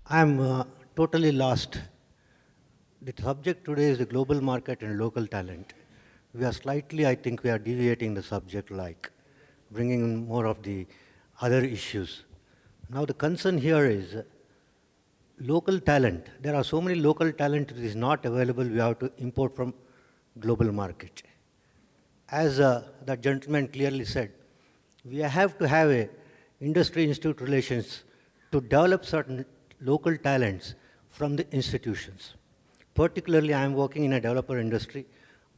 I'm totally lost. The subject today is the global market and local talent. We are slightly, I think, we are deviating the subject, like bringing in more of the other issues. Now, the concern here is local talent. There are so many local talent that is not available. We have to import from global market. As the gentleman clearly said, we have to have a industry-institute relations to develop certain local talents from the institutions. Particularly, I am working in a developer industry.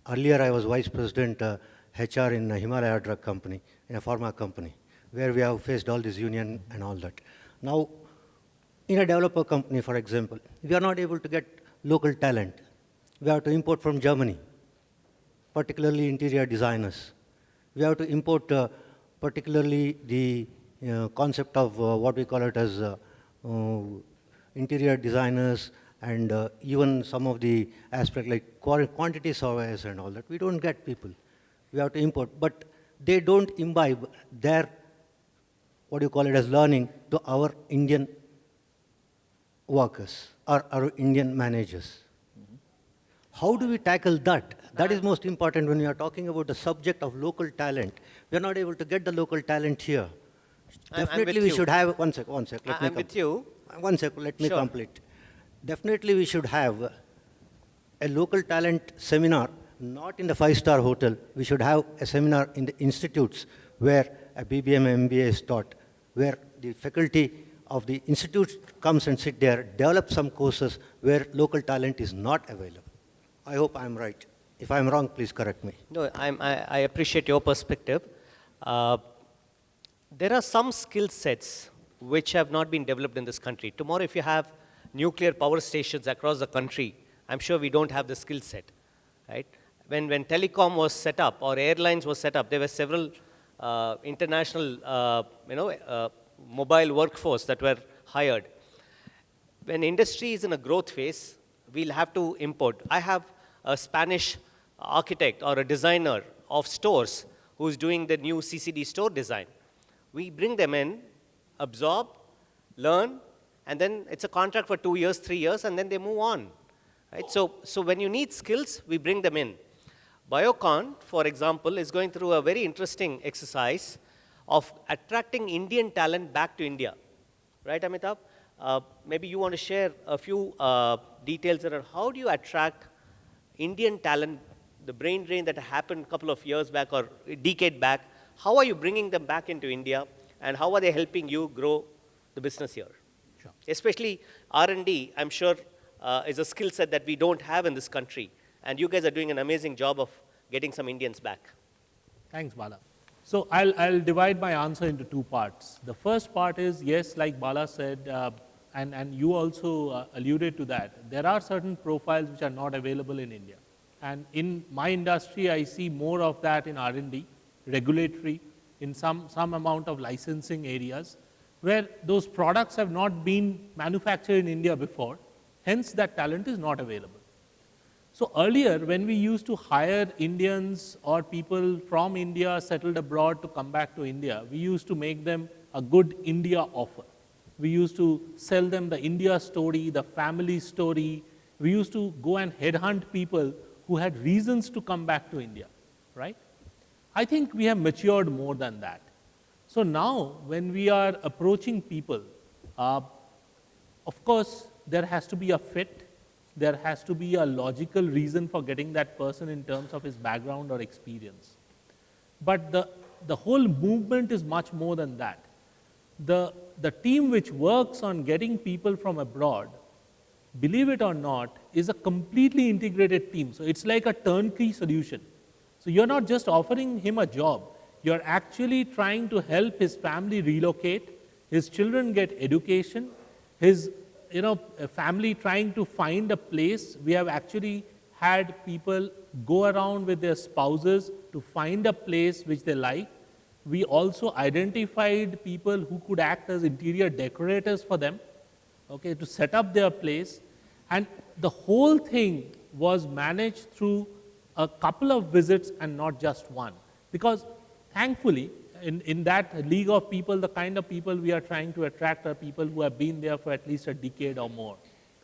Earlier, I was vice president HR in a Himalaya drug company, in a pharma company, where we have faced all this union and all that. Now, in a developer company, for example, we are not able to get local talent. We have to import from Germany, particularly interior designers. We have to import particularly the concept of what we call it as interior designers and even some of the aspects like quantity surveyors and all that. We don't get people. We have to import. But they don't imbibe their, what do you call it as learning to our Indian workers or our Indian managers. How do we tackle that? That is most important when we are talking about the subject of local talent. We are not able to get the local talent here. Definitely we should have, one sec, I'm with you. One sec, let me Sure. complete. Definitely we should have a local talent seminar, not in the five-star hotel. We should have a seminar in the institutes where a BBM, MBA is taught, where the faculty of the institutes comes and sit there, develop some courses where local talent is not available. I hope I'm right. If I'm wrong, please correct me. No, I appreciate your perspective. There are some skill sets which have not been developed in this country. Tomorrow, if you have nuclear power stations across the country, I'm sure we don't have the skill set, right? When telecom was set up or airlines was set up, there were several international, mobile workforce that were hired. When industry is in a growth phase, we'll have to import. I have a Spanish architect or a designer of stores who's doing the new CCD store design. We bring them in, absorb, learn, and then it's a contract for 2 years, 3 years, and then they move on. Right? So when you need skills, we bring them in. Biocon, for example, is going through a very interesting exercise of attracting Indian talent back to India. Right, Amitabh? Maybe you want to share a few details around how do you attract Indian talent, the brain drain that happened a couple of years back or a decade back. How are you bringing them back into India, and how are they helping you grow the business here? Sure. Especially R&D, I'm sure, is a skill set that we don't have in this country. And you guys are doing an amazing job of getting some Indians back. Thanks, Bala. So I'll divide my answer into two parts. The first part is, yes, like Bala said, and you also alluded to that, there are certain profiles which are not available in India. And in my industry, I see more of that in R&D, regulatory, in some amount of licensing areas, where those products have not been manufactured in India before, hence that talent is not available. So earlier, when we used to hire Indians or people from India settled abroad to come back to India, we used to make them a good India offer. We used to sell them the India story, the family story. We used to go and headhunt people who had reasons to come back to India, right? I think we have matured more than that. So now, when we are approaching people, of course, there has to be a fit. There has to be a logical reason for getting that person in terms of his background or experience. But the whole movement is much more than that. The team which works on getting people from abroad, believe it or not, is a completely integrated team. So it's like a turnkey solution. So you're not just offering him a job. You're actually trying to help his family relocate, his children get education, his a family trying to find a place. We have actually had people go around with their spouses to find a place which they like. We also identified people who could act as interior decorators for them, okay, to set up their place. And the whole thing was managed through a couple of visits and not just one. Because thankfully, in that league of people, the kind of people we are trying to attract are people who have been there for at least a decade or more.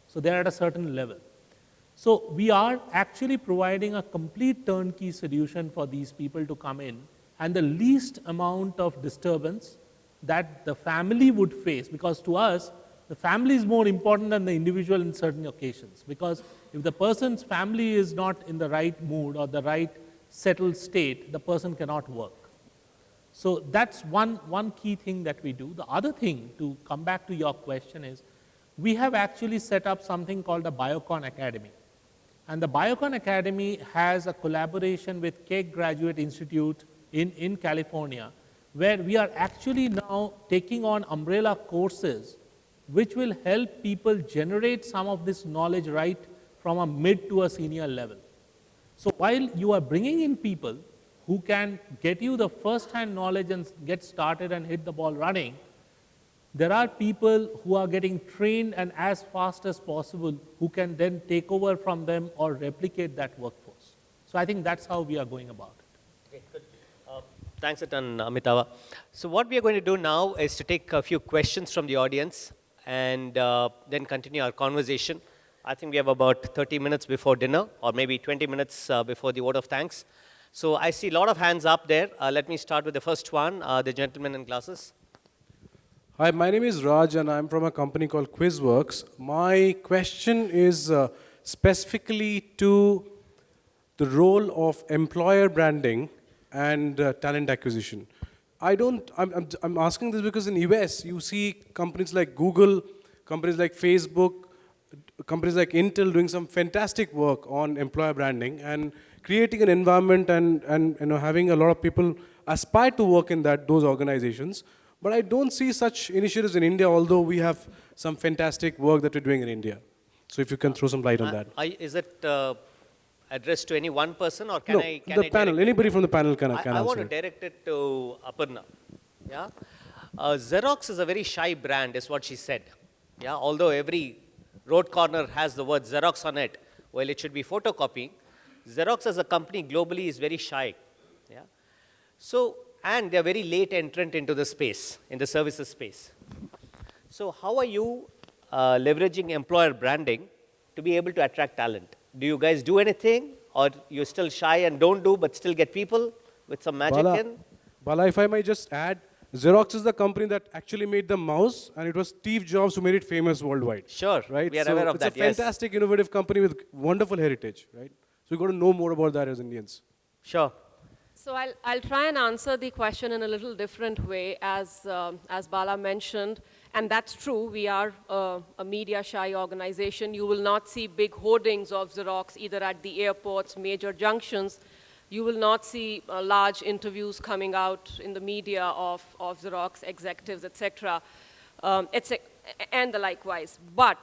So they're at a certain level. So we are actually providing a complete turnkey solution for these people to come in, and the least amount of disturbance that the family would face, because to us, the family is more important than the individual in certain occasions. Because if the person's family is not in the right mood or the right settled state, the person cannot work. So that's one key thing that we do. The other thing, to come back to your question, is we have actually set up something called a Biocon Academy. And the Biocon Academy has a collaboration with Keck Graduate Institute in California, where we are actually now taking on umbrella courses which will help people generate some of this knowledge right from a mid to a senior level. So while you are bringing in people who can get you the first-hand knowledge and get started and hit the ball running, there are people who are getting trained and as fast as possible who can then take over from them or replicate that workforce. So I think that's how we are going about it. Okay, good. Thanks a ton, Amitava. So what we are going to do now is to take a few questions from the audience and then continue our conversation. I think we have about 30 minutes before dinner, or maybe 20 minutes before the vote of thanks. So I see a lot of hands up there. Let me start with the first one, the gentleman in glasses. Hi, my name is Raj and I'm from a company called Quizworks. My question is specifically to the role of employer branding and talent acquisition. I'm asking this because in US you see companies like Google, companies like Facebook, companies like Intel doing some fantastic work on employer branding and creating an environment and having a lot of people aspire to work in those organizations. But I don't see such initiatives in India, although we have some fantastic work that we're doing in India. So if you can throw some light on that. Is it addressed to any one person, or can I the panel, anybody from the panel can answer. I want to direct it to Aparna. Yeah, Xerox is a very shy brand, is what she said. Yeah, although every road corner has the word Xerox on it, well, it should be photocopying. Xerox as a company globally is very shy. Yeah, so and they're very late entrant into the space, in the services space. So how are you leveraging employer branding to be able to attract talent? Do you guys do anything, or you're still shy and don't do, but still get people with some magic in? Bala, if I might just add, Xerox is the company that actually made the mouse, and it was Steve Jobs who made it famous worldwide. Sure, right? We are aware of that, It's a fantastic, innovative company with wonderful heritage, right? So we've got to know more about that as Indians. Sure. So I'll try and answer the question in a little different way, as Bala mentioned, and that's true. We are a media-shy organization. You will not see big hoardings of Xerox either at the airports, major junctions. You will not see large interviews coming out in the media of Xerox executives, etc., and the likewise. But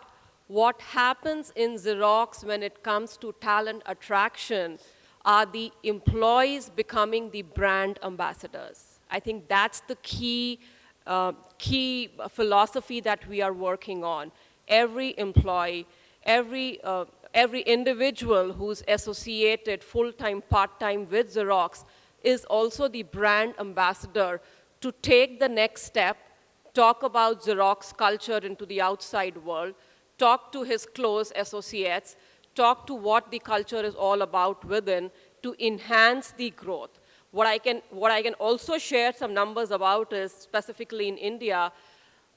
what happens in Xerox when it comes to talent attraction are the employees becoming the brand ambassadors. I think that's the key philosophy that we are working on. Every employee, every individual who's associated full-time, part-time with Xerox is also the brand ambassador to take the next step, talk about Xerox culture into the outside world, talk to his close associates, talk to what the culture is all about within to enhance the growth. What I can also share some numbers about is specifically in India,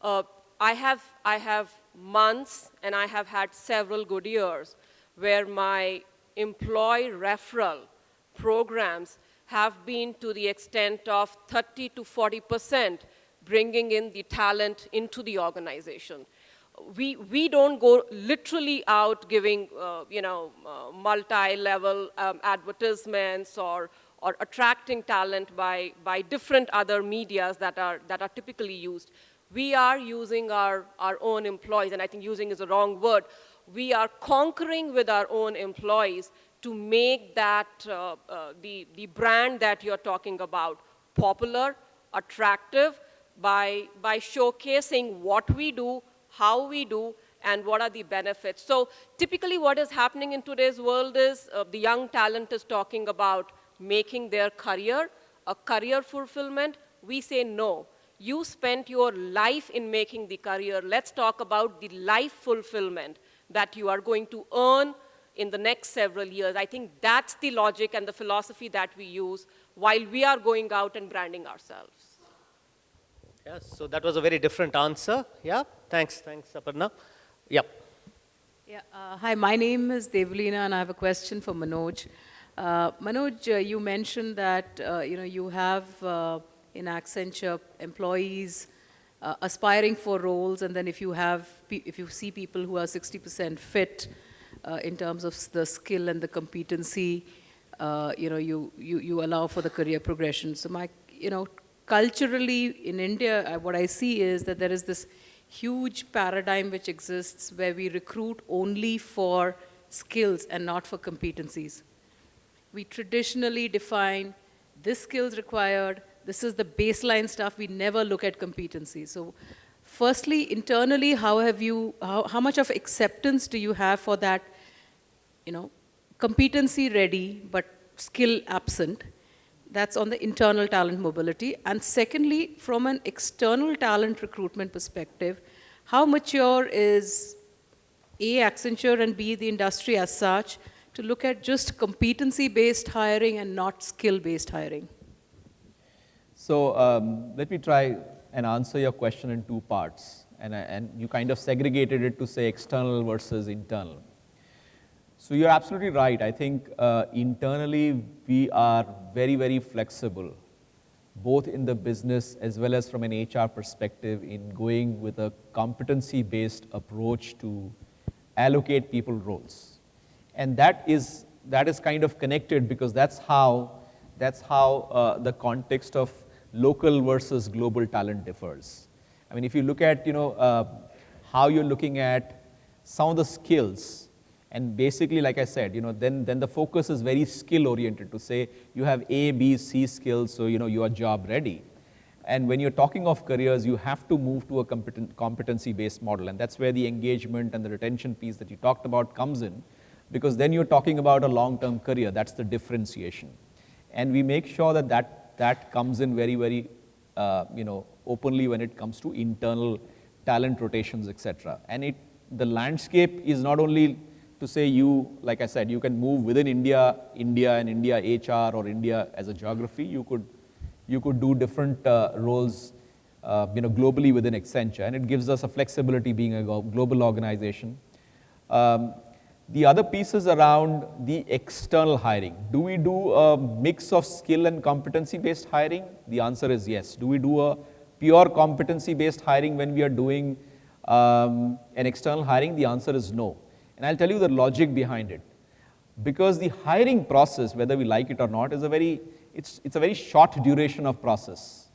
I have months and I have had several good years where my employee referral programs have been to the extent of 30 to 40% bringing in the talent into the organization. We don't go literally out giving multi-level advertisements or attracting talent by different other medias that are typically used. We are using our own employees, and I think using is the wrong word. We are conquering with our own employees to make that the brand that you're talking about popular, attractive, by showcasing what we do, how we do, and what are the benefits. So typically what is happening in today's world is the young talent is talking about making their career, a career fulfillment, We say no. You spent your life in making the career. Let's talk about the life fulfillment that you are going to earn in the next several years. I think that's the logic and the philosophy that we use while we are going out and branding ourselves. Yes, so that was a very different answer. Yeah, thanks, Aparna. Yep. Yeah, hi, my name is Devlina and I have a question for Manoj. Manoj, you mentioned that you have in Accenture employees aspiring for roles, and then if you see people who are 60% fit in terms of the skill and the competency, you allow for the career progression. So culturally in India, what I see is that there is this huge paradigm which exists where we recruit only for skills and not for competencies. We traditionally define this skills required, this is the baseline stuff, we never look at competencies. So firstly, internally, how much of acceptance do you have for that, competency ready but skill absent? That's on the internal talent mobility. And secondly, from an external talent recruitment perspective, how mature is A, Accenture, and B, the industry as such, to look at just competency-based hiring and not skill-based hiring? So let me try and answer your question in two parts. And you kind of segregated it to say external versus internal. So you're absolutely right. I think internally we are very, very flexible, both in the business as well as from an HR perspective, in going with a competency-based approach to allocate people roles. And that is kind of connected because that's how the context of local versus global talent differs. I mean, if you look at how you're looking at some of the skills, and basically, like I said, then the focus is very skill oriented to say you have A, B, C skills, so you are job ready. And when you're talking of careers, you have to move to a competency-based model, and that's where the engagement and the retention piece that you talked about comes in, because then you're talking about a long-term career. That's the differentiation, and we make sure that comes in very, very openly when it comes to internal talent rotations, etc. And the landscape is not only to say like I said, you can move within India and India HR or India as a geography. You could do different roles, globally within Accenture, and it gives us a flexibility being a global organization. The other piece is around the external hiring. Do we do a mix of skill and competency-based hiring? The answer is yes. Do we do a pure competency-based hiring when we are doing an external hiring? The answer is no. And I'll tell you the logic behind it. Because the hiring process, whether we like it or not, is it's a very short duration of process.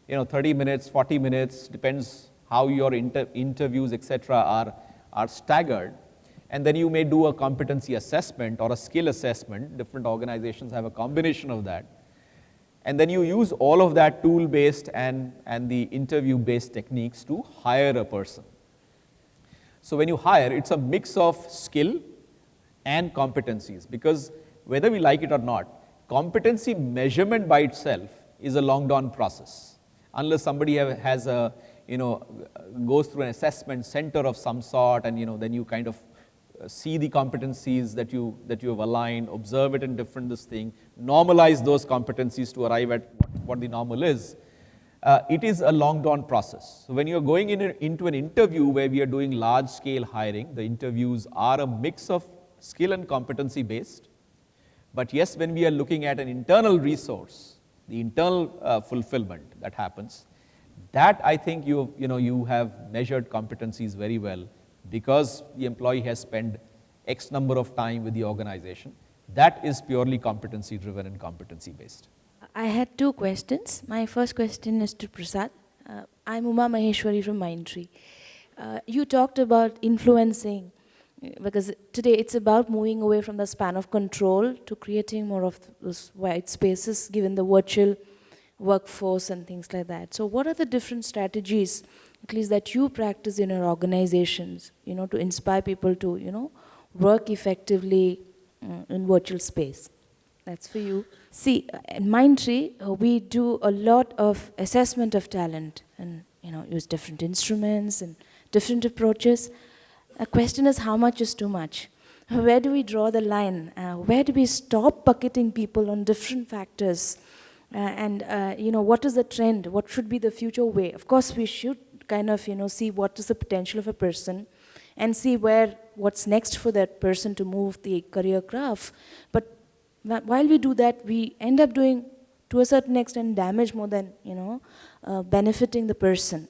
30 minutes, 40 minutes, depends how your interviews, etc. are staggered. And then you may do a competency assessment or a skill assessment. Different organizations have a combination of that. And then you use all of that tool-based and the interview-based techniques to hire a person. So when you hire, it's a mix of skill and competencies, because whether we like it or not, competency measurement by itself is a long drawn process. Unless somebody goes through an assessment center of some sort, and then you kind of see the competencies that you have aligned, observe it in different normalize those competencies to arrive at what the normal is. It is a long drawn process. So when you're going into an interview where we are doing large scale hiring, the interviews are a mix of skill and competency based. But yes, when we are looking at an internal resource, the internal fulfillment that happens, that I think you have measured competencies very well, because the employee has spent X number of time with the organization. That is purely competency driven and competency based. I had two questions. My first question is to Prasad. I'm Uma Maheshwari from Mindtree. You talked about influencing, because today it's about moving away from the span of control to creating more of those white spaces given the virtual workforce and things like that. So what are the different strategies, at least that you practice in your organizations, to inspire people to, work effectively in virtual space? That's for you. See, in Mindtree, we do a lot of assessment of talent and use different instruments and different approaches. The question is, how much is too much? Where do we draw the line? Where do we stop bucketing people on different factors? What is the trend? What should be the future way? Of course, we should kind of, see what is the potential of a person and see what's next for that person to move the career graph. But while we do that, we end up doing, to a certain extent, damage more than, benefiting the person.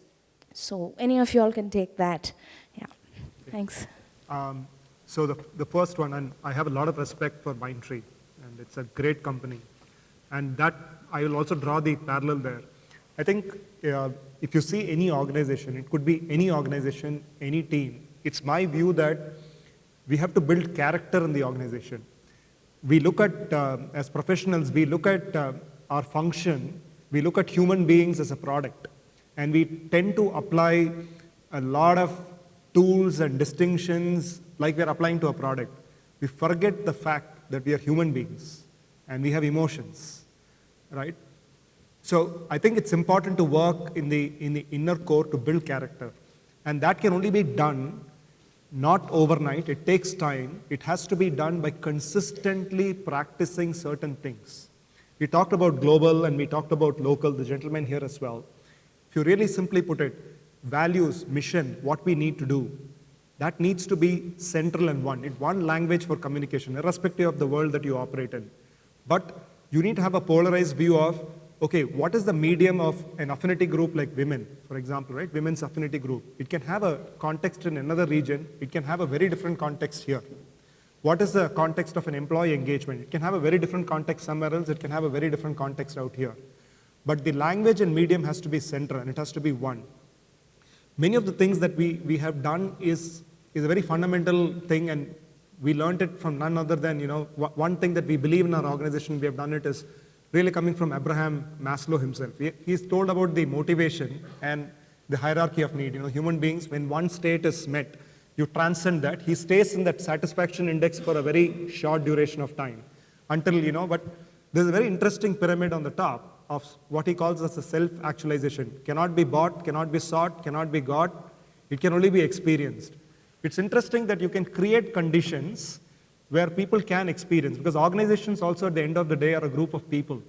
So any of y'all can take that. Yeah, thanks. So the first one, and I have a lot of respect for Mindtree, and it's a great company. And that, I will also draw the parallel there. I think if you see any organization, it could be any organization, any team, it's my view that we have to build character in the organization. We look at, as professionals, we look at our function, we look at human beings as a product, and we tend to apply a lot of tools and distinctions like we are applying to a product. We forget the fact that we are human beings and we have emotions, right? So I think it's important to work in the inner core to build character, and that can only be done not overnight. It takes time. It has to be done by consistently practicing certain things. We talked about global and we talked about local, the gentleman here as well. If you really simply put it, values, mission, what we need to do, that needs to be central and one language for communication, irrespective of the world that you operate in. But you need to have a polarized view of, okay, what is the medium of an affinity group like women, for example, right? Women's affinity group. It can have a context in another region. It can have a very different context here. What is the context of an employee engagement? It can have a very different context somewhere else. It can have a very different context out here. But the language and medium has to be central, and it has to be one. Many of the things that we have done is a very fundamental thing, and we learned it from none other than, one thing that we believe in our organization, we have done it, is really coming from Abraham Maslow himself. He's told about the motivation and the hierarchy of need. Human beings, when one state is met, you transcend that. He stays in that satisfaction index for a very short duration of time until, but there's a very interesting pyramid on the top of what he calls as a self-actualization. Cannot be bought, cannot be sought, cannot be got. It can only be experienced. It's interesting that you can create conditions where people can experience, because organizations also at the end of the day are a group of people.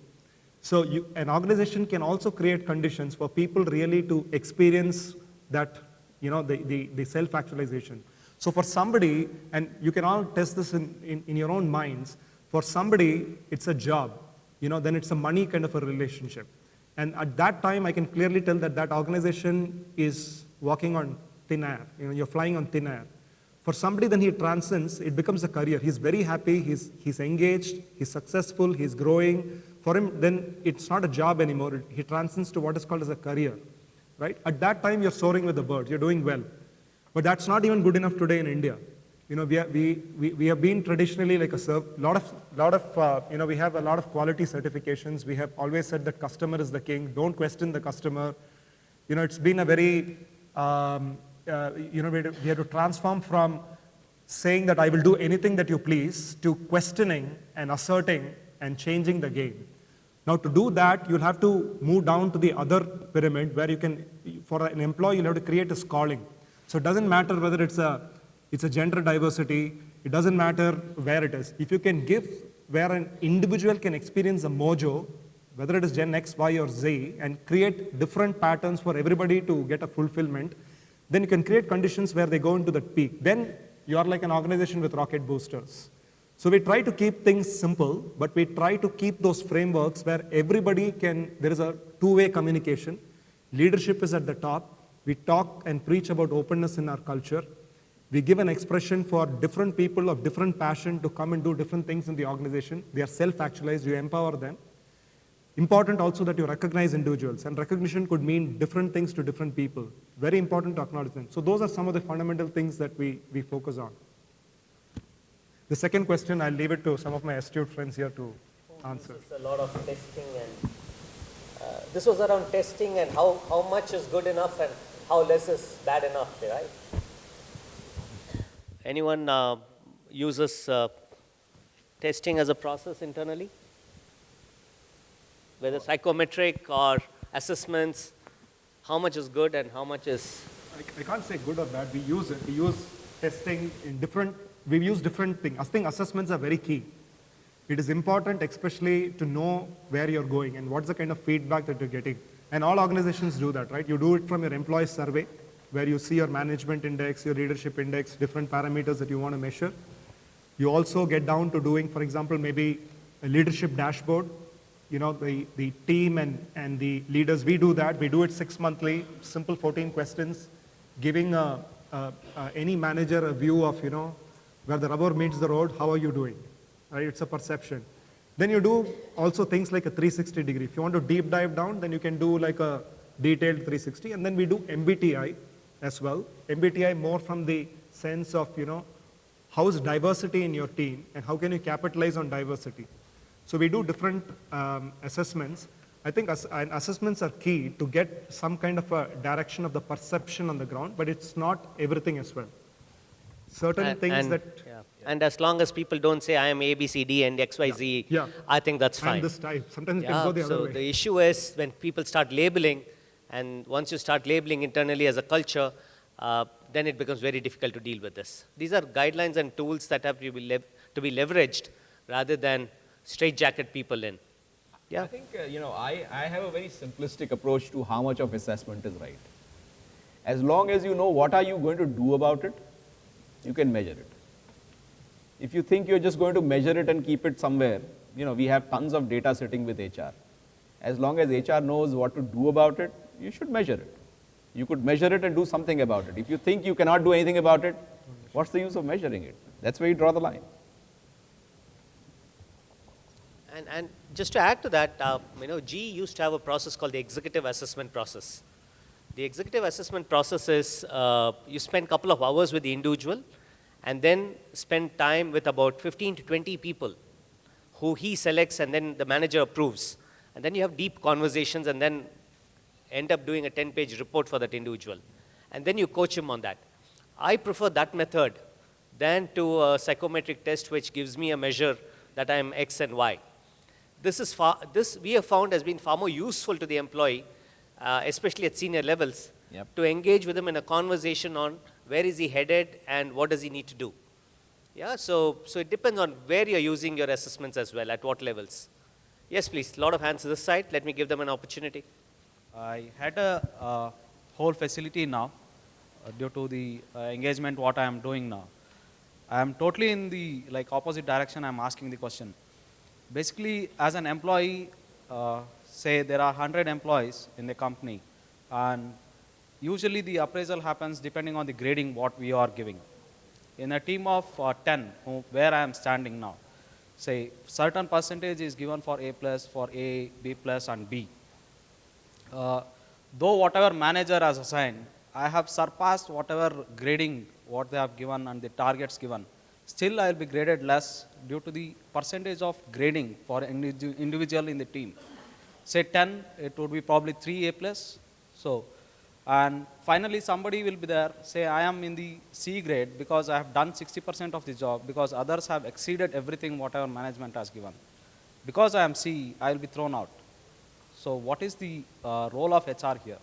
So an organization can also create conditions for people really to experience that, the self-actualization. So for somebody, and you can all test this in your own minds, for somebody, it's a job, then it's a money kind of a relationship. And at that time, I can clearly tell that that organization is walking on thin air. You're flying on thin air. For somebody, then he transcends, it becomes a career. He's very happy, he's engaged, he's successful, he's growing. For him, then it's not a job anymore. He transcends to what is called as a career, right? At that time, you're soaring with the birds, you're doing well. But that's not even good enough today in India. We have been traditionally like we have a lot of quality certifications. We have always said that customer is the king. Don't question the customer. It's been a very, we have to transform from saying that I will do anything that you please to questioning and asserting and changing the game. Now to do that, you'll have to move down to the other pyramid where you can, for an employee, you'll have to create a calling. So it doesn't matter whether it's a gender diversity, it doesn't matter where it is. If you can give where an individual can experience a mojo, whether it is Gen X, Y, or Z, and create different patterns for everybody to get a fulfillment, then you can create conditions where they go into that peak. Then you are like an organization with rocket boosters. So we try to keep things simple, but we try to keep those frameworks where everybody there is a two-way communication. Leadership is at the top. We talk and preach about openness in our culture. We give an expression for different people of different passion to come and do different things in the organization. They are self-actualized, you empower them. Important also that you recognize individuals, and recognition could mean different things to different people. Very important to acknowledge them. So those are some of the fundamental things that we focus on. The second question, I'll leave it to some of my astute friends here to answer. This is a lot of testing, and this was around testing and how much is good enough and how less is bad enough, right? Anyone uses testing as a process internally? Whether psychometric or assessments, how much is good and how much is? I can't say good or bad. We use it. We use testing in different, we use different things. I think assessments are very key. It is important, especially to know where you're going and what's the kind of feedback that you're getting. And all organizations do that, right? You do it from your employee survey, where you see your management index, your leadership index, different parameters that you want to measure. You also get down to doing, for example, maybe a leadership dashboard. You know, the team and the leaders, we do that. We do it 6 monthly, simple 14 questions, giving any manager a view of, you know, where the rubber meets the road, how are you doing? Right? It's a perception. Then you do also things like a 360 degree. If you want to deep dive down, then you can do like a detailed 360. And then we do MBTI as well. MBTI more from the sense of, you know, how's diversity in your team and how can you capitalize on diversity? So we do different assessments. I think assessments are key to get some kind of a direction of the perception on the ground, but it's not everything as well. Certain things that... Yeah. And as long as people don't say, I am A, B, C, D, and X, Y, Z, I think that's fine. I'm this type. Sometimes it can go the other way. So the issue is when people start labeling, and once you start labeling internally as a culture, then it becomes very difficult to deal with this. These are guidelines and tools that have to be leveraged rather than straitjacket people in. Yeah. I think, you know, I have a very simplistic approach to how much of assessment is right. As long as you know what are you going to do about it, you can measure it. If you think you're just going to measure it and keep it somewhere, you know, we have tons of data sitting with HR. As long as HR knows what to do about it, you should measure it. You could measure it and do something about it. If you think you cannot do anything about it, what's the use of measuring it? That's where you draw the line. And just to add to that, you know, GE used to have a process called the executive assessment process. The executive assessment process is you spend a couple of hours with the individual and then spend time with about 15 to 20 people who he selects and then the manager approves. And then you have deep conversations and then end up doing a 10-page report for that individual. And then you coach him on that. I prefer that method than to a psychometric test which gives me a measure that I am X and Y. This we have found has been far more useful to the employee, especially at senior levels, to engage with him in a conversation on where is he headed and what does he need to do. Yeah, so it depends on where you're using your assessments as well, at what levels. Yes, please, a lot of hands to this side. Let me give them an opportunity. I had a whole facility now due to the engagement what I am doing now. I am totally in the opposite direction. I am asking the question. Basically, as an employee, say there are 100 employees in the company, and usually the appraisal happens depending on the grading what we are giving. In a team of 10, where I am standing now, say certain percentage is given for A+, for A, B+, and B. Though whatever manager has assigned, I have surpassed whatever grading what they have given and the targets given. Still, I will be graded less due to the percentage of grading for individual in the team. Say 10, it would be probably 3 A+. So, and finally somebody will be there, say I am in the C grade because I have done 60% of the job because others have exceeded everything whatever management has given. Because I am C, I will be thrown out. So what is the role of HR here?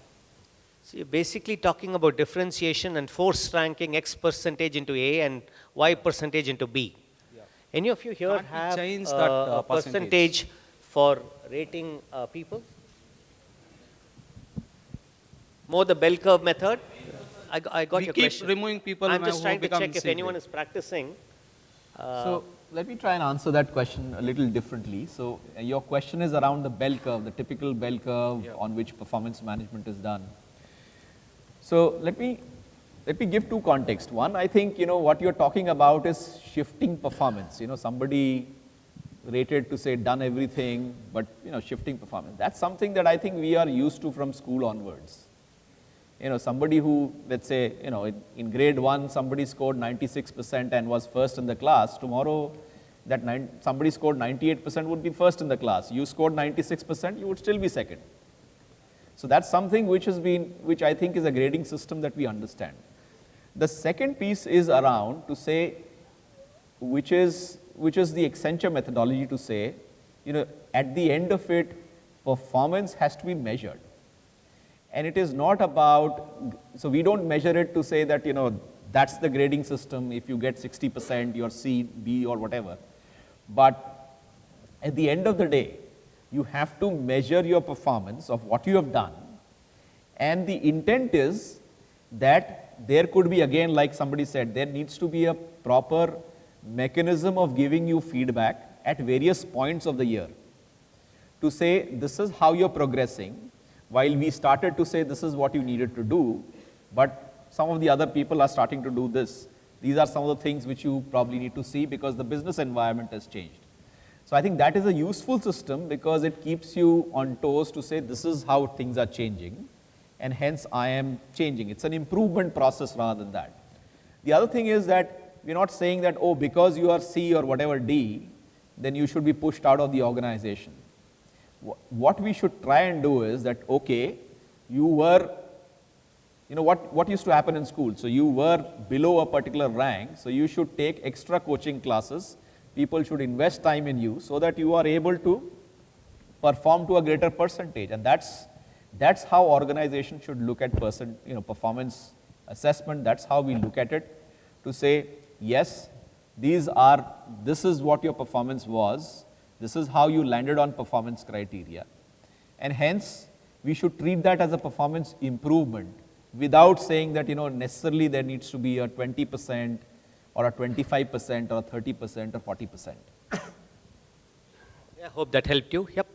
So you're basically talking about differentiation and force ranking X percentage into A and Y percentage into B. Yeah. Any of you here have a percentage for rating people? More the bell curve method? I got your question. We keep removing people. I'm just trying to check if anyone is practicing. So let me try and answer that question a little differently. So your question is around the bell curve, the typical bell curve on which performance management is done. So let me give two contexts. One, I think, you know, what you're talking about is shifting performance. You know, somebody rated to say done everything, but, you know, shifting performance. That's something that I think we are used to from school onwards. You know, somebody who, let's say, you know, in grade 1, somebody scored 96% and was first in the class. Tomorrow, somebody scored 98% would be first in the class. You scored 96%, you would still be second. So that's something which I think is a grading system that we understand. The second piece is around to say, which is which is the Accenture methodology to say, at the end of it, performance has to be measured. And it is not about, so we don't measure it to say that, that's the grading system. If you get 60%, you're C, B, or whatever. But at the end of the day, you have to measure your performance of what you have done. And the intent is that there could be, again, like somebody said, there needs to be a proper mechanism of giving you feedback at various points of the year to say, this is how you're progressing. While we started to say this is what you needed to do, but some of the other people are starting to do this. These are some of the things which you probably need to see because the business environment has changed. So I think that is a useful system because it keeps you on toes to say this is how things are changing and hence I am changing. It's an improvement process rather than that. The other thing is that we're not saying that, oh, because you are C or whatever D, then you should be pushed out of the organization. What we should try and do is that, okay, you were, what used to happen in school? So you were below a particular rank, so you should take extra coaching classes. People should invest time in you so that you are able to perform to a greater percentage. And that's how organizations should look at performance assessment. That's how we look at it to say, yes, this is what your performance was. This is how you landed on performance criteria. And hence, we should treat that as a performance improvement without saying that, necessarily there needs to be a 20% or a 25% or a 30% or 40%. I hope that helped you. Yep.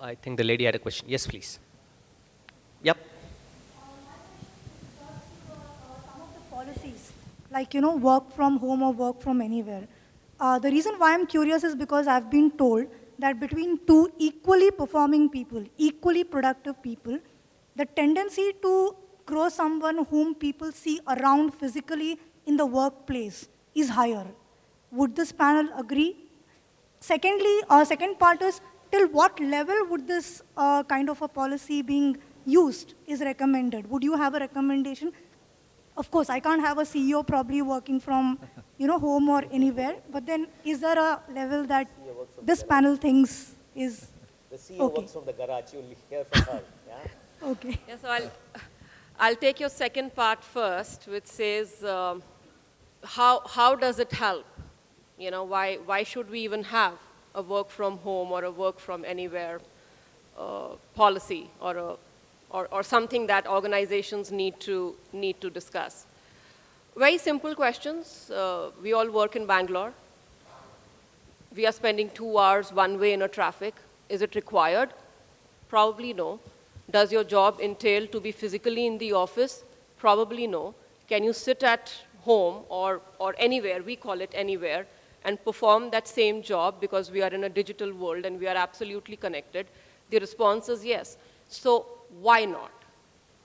I think the lady had a question. Yes, please. Yep. Some of the policies, like, work from home or work from anywhere. The reason why I'm curious is because I've been told that between two equally performing people, equally productive people, the tendency to grow someone whom people see around physically in the workplace is higher. Would this panel agree? Secondly, second part is, till what level would this kind of a policy being used is recommended? Would you have a recommendation? Of course, I can't have a CEO probably working from home or anywhere, but then is there a level that this panel thinks is The CEO okay? works from the garage. You'll hear from her. Yeah? Okay. Yeah, so I'll take your second part first, which says, how does it help? Why should we even have a work from home or a work from anywhere policy or something that organizations need to discuss? Very simple questions. We all work in Bangalore. We are spending 2 hours one way in a traffic. Is it required? Probably no. Does your job entail to be physically in the office? Probably no. Can you sit at home or anywhere, we call it anywhere, and perform that same job because we are in a digital world and we are absolutely connected? The response is yes. So why not?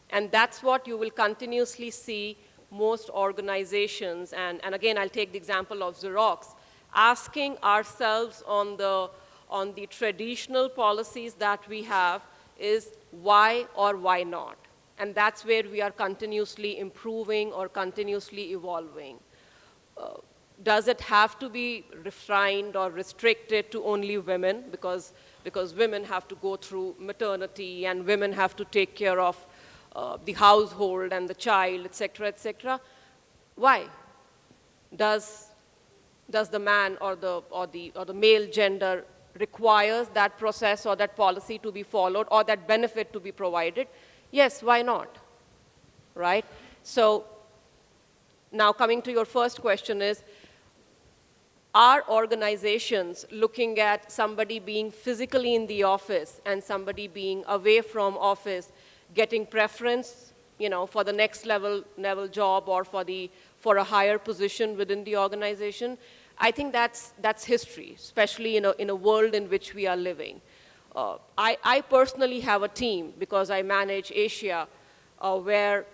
And that's what you will continuously see most organizations, and again, I'll take the example of Xerox, asking ourselves on the traditional policies that we have is why or why not? And that's where we are continuously improving or continuously evolving. Does it have to be refined or restricted to only women? Because women have to go through maternity and women have to take care of the household and the child, etc., etc. Why? Does the man or the male gender requires that process or that policy to be followed or that benefit to be provided? Yes, why not? Right? So now coming to your first question is, are organizations looking at somebody being physically in the office and somebody being away from office getting preference, for the next level job or for a higher position within the organization? I think that's history, especially in a world in which we are living. I personally have a team because I manage Asia where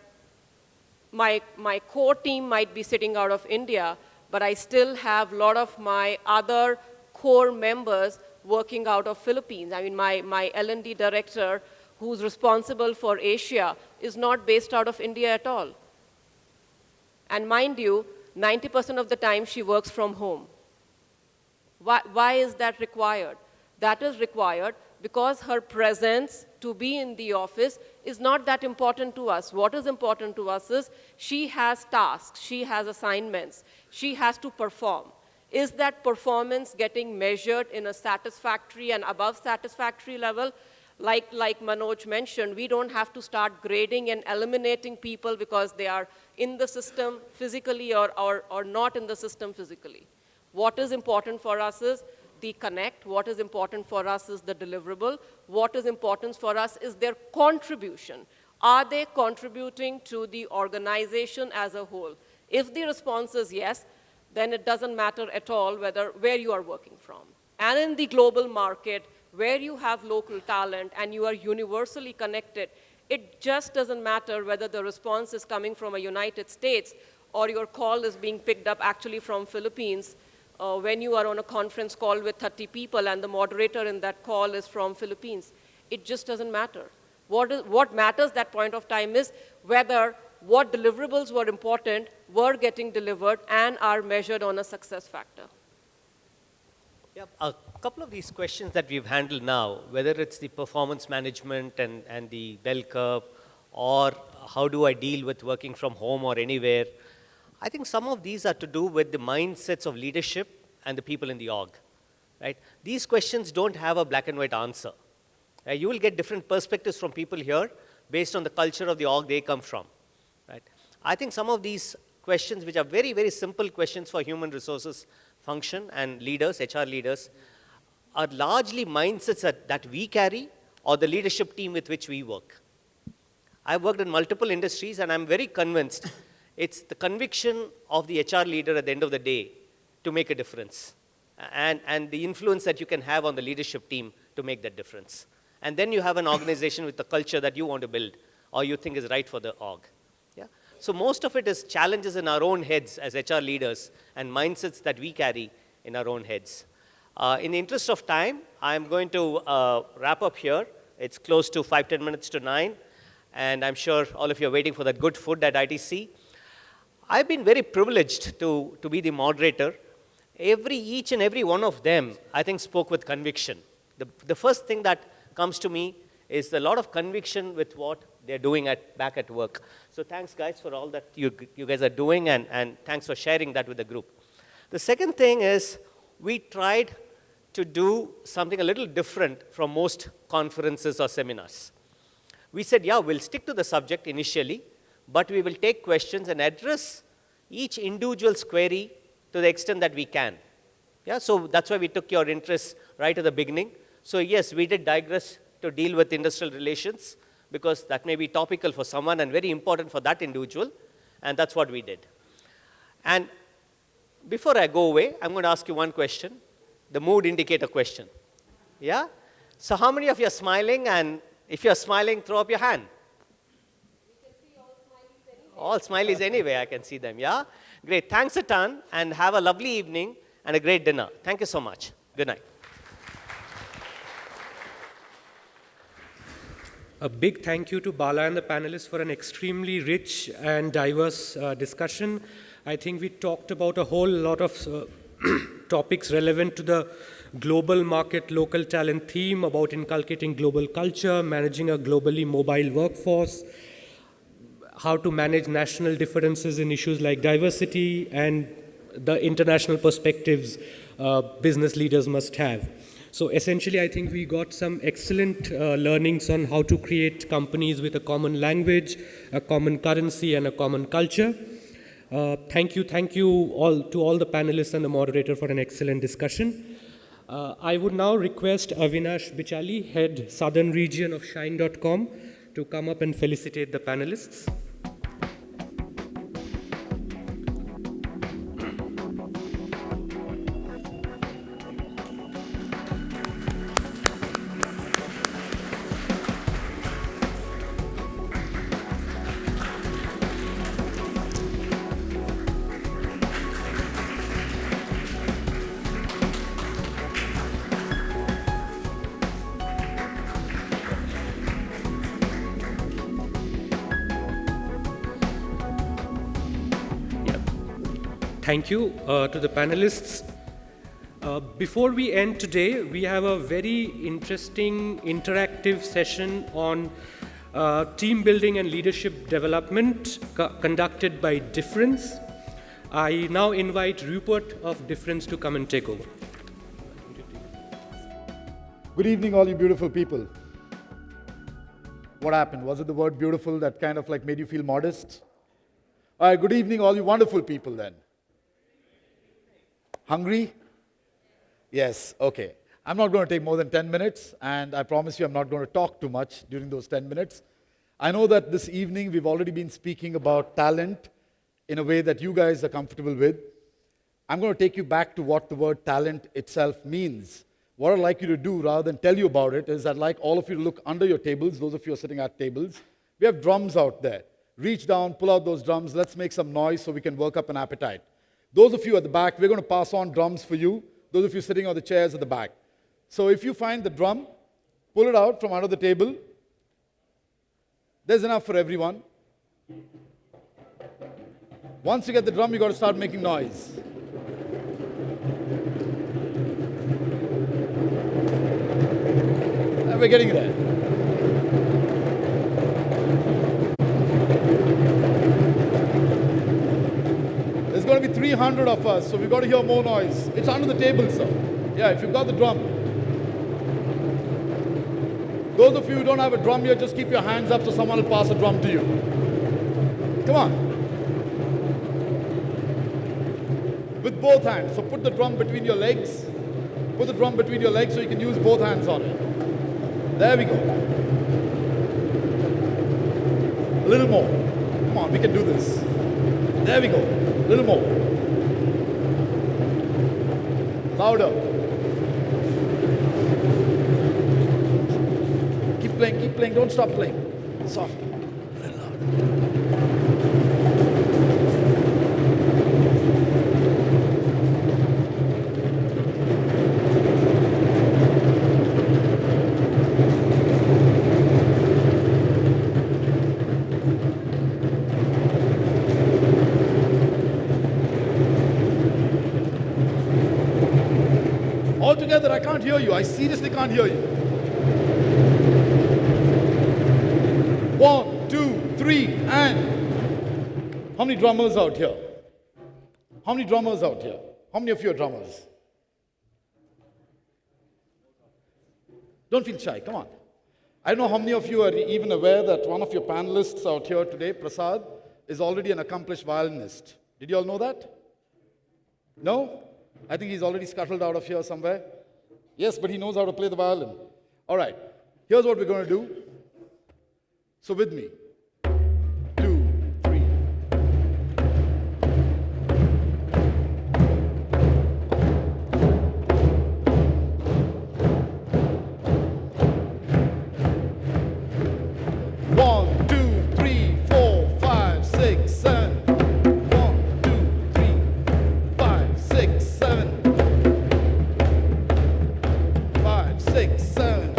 my core team might be sitting out of India, but I still have a lot of my other core members working out of Philippines. I mean, my L&D director, who's responsible for Asia, is not based out of India at all. And mind you, 90% of the time she works from home. Why is that required? That is required because her presence to be in the office is not that important to us. What is important to us is she has tasks, she has assignments, she has to perform. Is that performance getting measured in a satisfactory and above satisfactory level? Like Manoj mentioned, we don't have to start grading and eliminating people because they are in the system physically or not in the system physically. What is important for us is the connect. What is important for us is the deliverable. What is important for us is their contribution. Are they contributing to the organization as a whole? If the response is yes, then it doesn't matter at all where you are working from. And in the global market, where you have local talent and you are universally connected, it just doesn't matter whether the response is coming from a United States or your call is being picked up actually from Philippines when you are on a conference call with 30 people and the moderator in that call is from Philippines. It just doesn't matter. What matters that point of time is whether what deliverables were important were getting delivered and are measured on a success factor. Yeah, a couple of these questions that we've handled now, whether it's the performance management and the bell curve, or how do I deal with working from home or anywhere, I think some of these are to do with the mindsets of leadership and the people in the org. Right? These questions don't have a black and white answer. You will get different perspectives from people here based on the culture of the org they come from. Right? I think some of these questions, which are very, very simple questions for human resources function and leaders, HR leaders, are largely mindsets that we carry or the leadership team with which we work. I've worked in multiple industries, and I'm very convinced it's the conviction of the HR leader at the end of the day to make a difference, and the influence that you can have on the leadership team to make that difference. And then you have an organization with the culture that you want to build or you think is right for the org. Yeah? So most of it is challenges in our own heads as HR leaders and mindsets that we carry in our own heads. In the interest of time, I'm going to wrap up here. It's close to 5-10 minutes to 9, and I'm sure all of you are waiting for that good food at ITC. I've been very privileged to be the moderator. Each and every one of them, I think, spoke with conviction. The first thing that comes to me is a lot of conviction with what they're doing back at work. So thanks, guys, for all that you guys are doing, and thanks for sharing that with the group. The second thing is we tried to do something a little different from most conferences or seminars. We said, yeah, we'll stick to the subject initially, but we will take questions and address each individual's query to the extent that we can. Yeah, so that's why we took your interest right at the beginning. So yes, we did digress to deal with industrial relations because that may be topical for someone and very important for that individual, and that's what we did. And before I go away, I'm going to ask you one question, the mood indicator question. Yeah? So how many of you are smiling? And if you're smiling, throw up your hand. All smileys anyway, I can see them, yeah? Great, thanks a ton, and have a lovely evening and a great dinner. Thank you so much. Good night. A big thank you to Bala and the panelists for an extremely rich and diverse discussion. I think we talked about a whole lot of topics relevant to the global market, local talent theme, about inculcating global culture, managing a globally mobile workforce, how to manage national differences in issues like diversity, and the international perspectives business leaders must have. So essentially, I think we got some excellent learnings on how to create companies with a common language, a common currency, and a common culture. Thank you all to all the panelists and the moderator for an excellent discussion. I would now request Avinash Bichali, head Southern Region of Shine.com, to come up and felicitate the panelists. Thank you to the panelists. Before we end today, we have a very interesting interactive session on team building and leadership development conducted by Difference. I now invite Rupert of Difference to come and take over. Good evening, all you beautiful people. What happened? Was it the word beautiful that kind of like made you feel modest? All right, good evening, all you wonderful people then. Hungry? Yes, okay. I'm not going to take more than 10 minutes, and I promise you I'm not going to talk too much during those 10 minutes. I know that this evening we've already been speaking about talent in a way that you guys are comfortable with. I'm going to take you back to what the word talent itself means. What I'd like you to do, rather than tell you about it, is I'd like all of you to look under your tables, those of you who are sitting at tables. We have drums out there. Reach down, pull out those drums, let's make some noise so we can work up an appetite. Those of you at the back, we're going to pass on drums for you. Those of you sitting on the chairs at the back. So if you find the drum, pull it out from under the table. There's enough for everyone. Once you get the drum, you got to start making noise. And we're getting there. There's going to be 300 of us, so we've got to hear more noise. It's under the table, sir. Yeah, if you've got the drum. Those of you who don't have a drum here, just keep your hands up so someone will pass a drum to you. Come on. With both hands. So put the drum between your legs. Put the drum between your legs so you can use both hands on it. There we go. A little more. Come on, we can do this. There we go. A little more. Louder. Keep playing, don't stop playing. Soft. A little louder. All together, I can't hear you. I seriously can't hear you. 1, 2, 3, and... How many drummers out here? How many drummers out here? How many of you are drummers? Don't feel shy, come on. I don't know how many of you are even aware that one of your panelists out here today, Prasad, is already an accomplished violinist. Did you all know that? No? I think he's already scuttled out of here somewhere. Yes, but he knows how to play the violin. All right, here's what we're going to do. So with me. 2, 3. One, 2, 3, 4, 5, 6, 7. 1, 2, 3, 5, 6, 7. 5, 6, 7.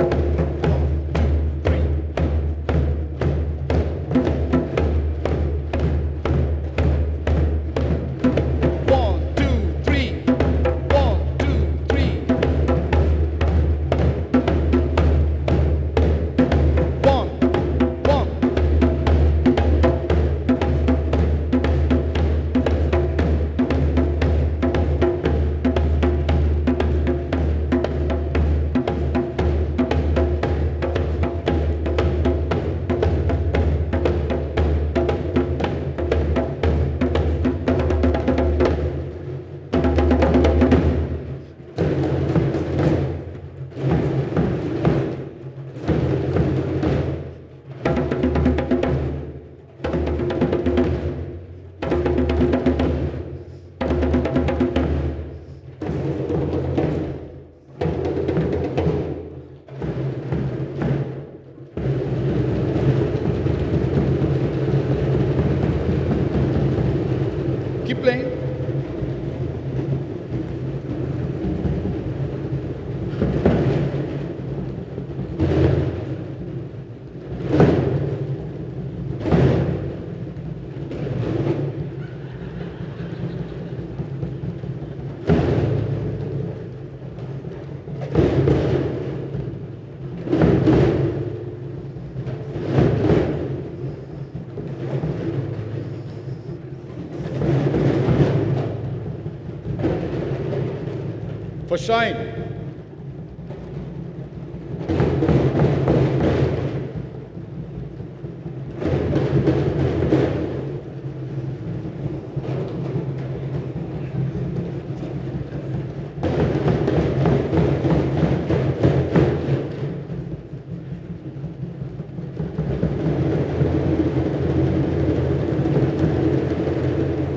Shine.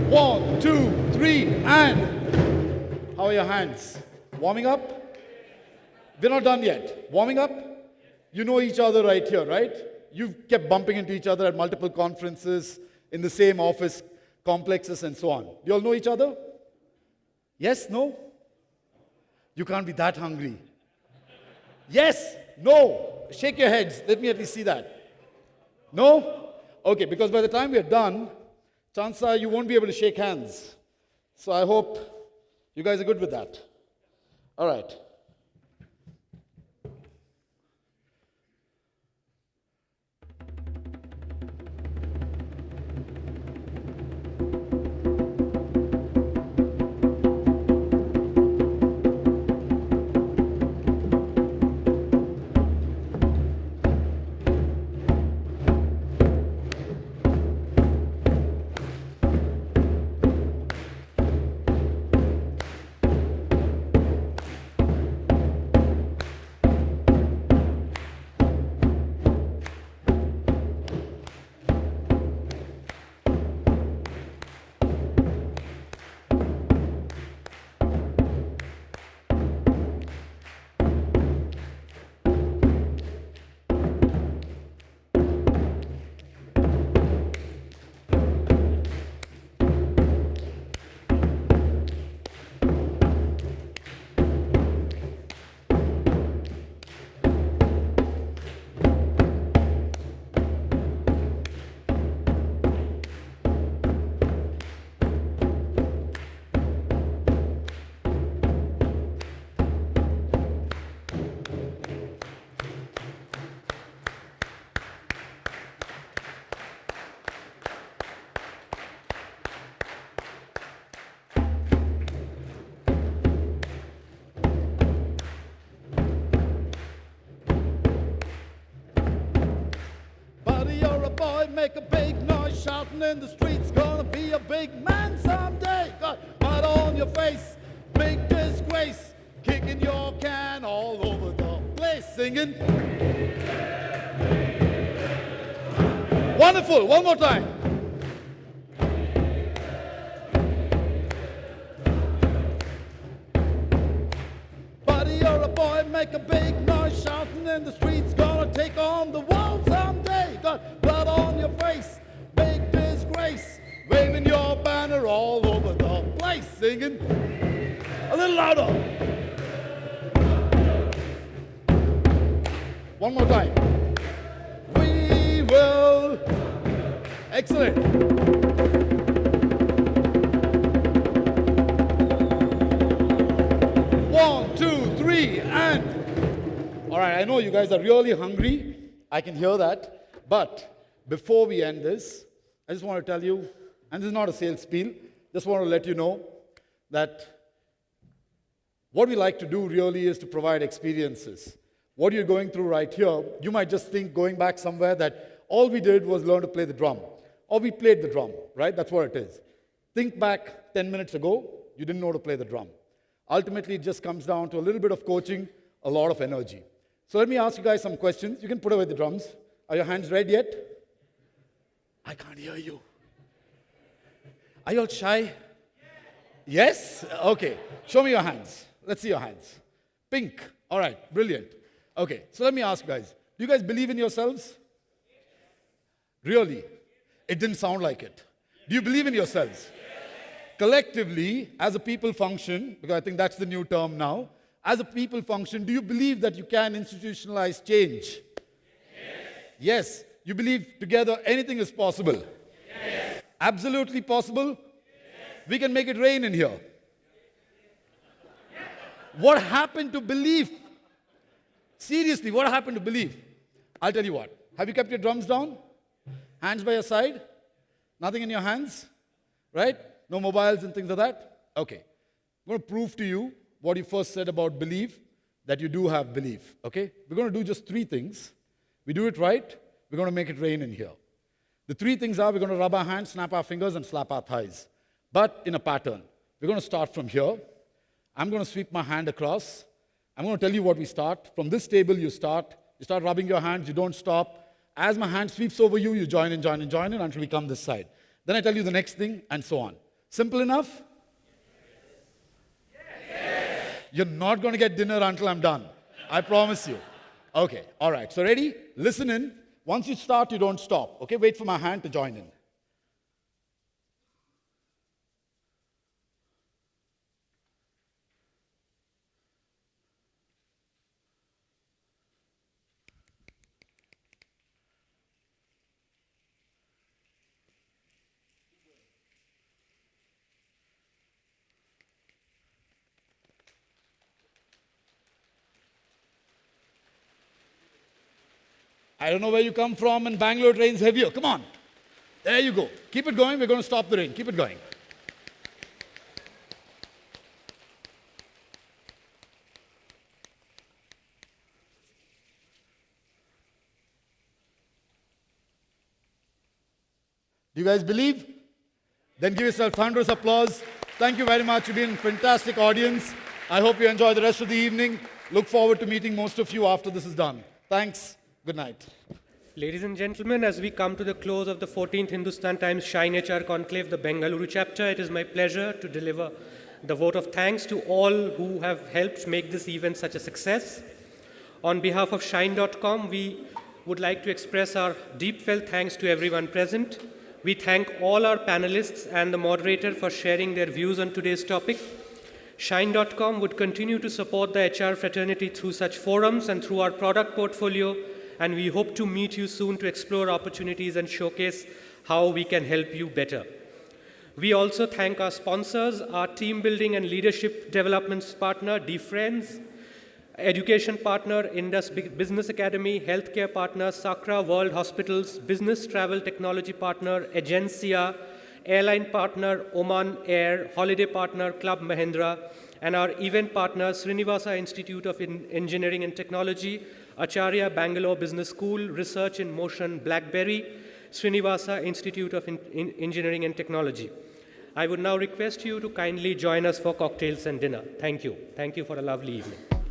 One, two, three, and how are your hands? Warming up? We're not done yet. Warming up? You know each other right here, right? You've kept bumping into each other at multiple conferences, in the same office complexes and so on. You all know each other? Yes? No? You can't be that hungry. Yes? No? Shake your heads. Let me at least see that. No? Okay, because by the time we're done, chances are you won't be able to shake hands. So I hope you guys are good with that. All right. Make a big noise, shouting in the streets, gonna be a big man someday. Got mud on your face, big disgrace, kicking your can all over the place, singing. Wonderful, one more time. Buddy, you're a boy, make a big noise, shouting in the streets, gonna take on the world someday. Got blood on your face, big disgrace, waving your banner all over the place, singing. A little louder. One more time. We will. Excellent. One, two, three, and. All right, I know you guys are really hungry. I can hear that. But before we end this, I just want to tell you, and this is not a sales spiel, just want to let you know that what we like to do really is to provide experiences. What you're going through right here, you might just think going back somewhere that all we did was learn to play the drum. Or we played the drum, right? That's what it is. Think back 10 minutes ago, you didn't know to play the drum. Ultimately, it just comes down to a little bit of coaching, a lot of energy. So let me ask you guys some questions. You can put away the drums. Are your hands red yet? I can't hear you. Are you all shy? Yes? Okay. Show me your hands. Let's see your hands. Pink. All right. Brilliant. Okay. So let me ask you guys. Do you guys believe in yourselves? Really? It didn't sound like it. Do you believe in yourselves? Collectively, as a people function, because I think that's the new term now, as a people function, do you believe that you can institutionalize change? Yes. You believe together anything is possible? Yes. Absolutely possible? Yes. We can make it rain in here. What happened to belief? Seriously, what happened to belief? I'll tell you what. Have you kept your drums down? Hands by your side? Nothing in your hands? Right? No mobiles and things like that? Okay. I'm going to prove to you what you first said about belief, that you do have belief, okay? We're going to do just 3 things. We do it right, we're going to make it rain in here. The 3 things are we're going to rub our hands, snap our fingers, and slap our thighs, but in a pattern. We're going to start from here. I'm going to sweep my hand across. I'm going to tell you what we start. From this table, you start rubbing your hands, you don't stop. As my hand sweeps over you, you join in until we come this side. Then I tell you the next thing, and so on. Simple enough? Yes. You're not going to get dinner until I'm done. I promise you. Okay, all right. So ready? Listen in. Once you start, you don't stop. Okay, wait for my hand to join in. I don't know where you come from, and Bangalore it rains heavier. Come on. There you go. Keep it going. We're going to stop the rain. Keep it going. Do you guys believe? Then give yourself thunderous applause. Thank you very much. You've been a fantastic audience. I hope you enjoy the rest of the evening. Look forward to meeting most of you after this is done. Thanks. Good night. Ladies and gentlemen, as we come to the close of the 14th Hindustan Times Shine HR Conclave, the Bengaluru chapter, it is my pleasure to deliver the vote of thanks to all who have helped make this event such a success. On behalf of Shine.com, we would like to express our deep felt thanks to everyone present. We thank all our panelists and the moderator for sharing their views on today's topic. Shine.com would continue to support the HR fraternity through such forums and through our product portfolio, and we hope to meet you soon to explore opportunities and showcase how we can help you better. We also thank our sponsors, our team building and leadership development partner, DFriends, education partner, Indus Business Academy, healthcare partner, Sakra World Hospitals, business travel technology partner, Agencia, airline partner, Oman Air, holiday partner, Club Mahindra, and our event partner, Srinivasa Institute of Engineering and Technology, Acharya Bangalore Business School, Research in Motion, BlackBerry, Srinivasa Institute of Engineering and Technology. I would now request you to kindly join us for cocktails and dinner. Thank you. Thank you for a lovely evening.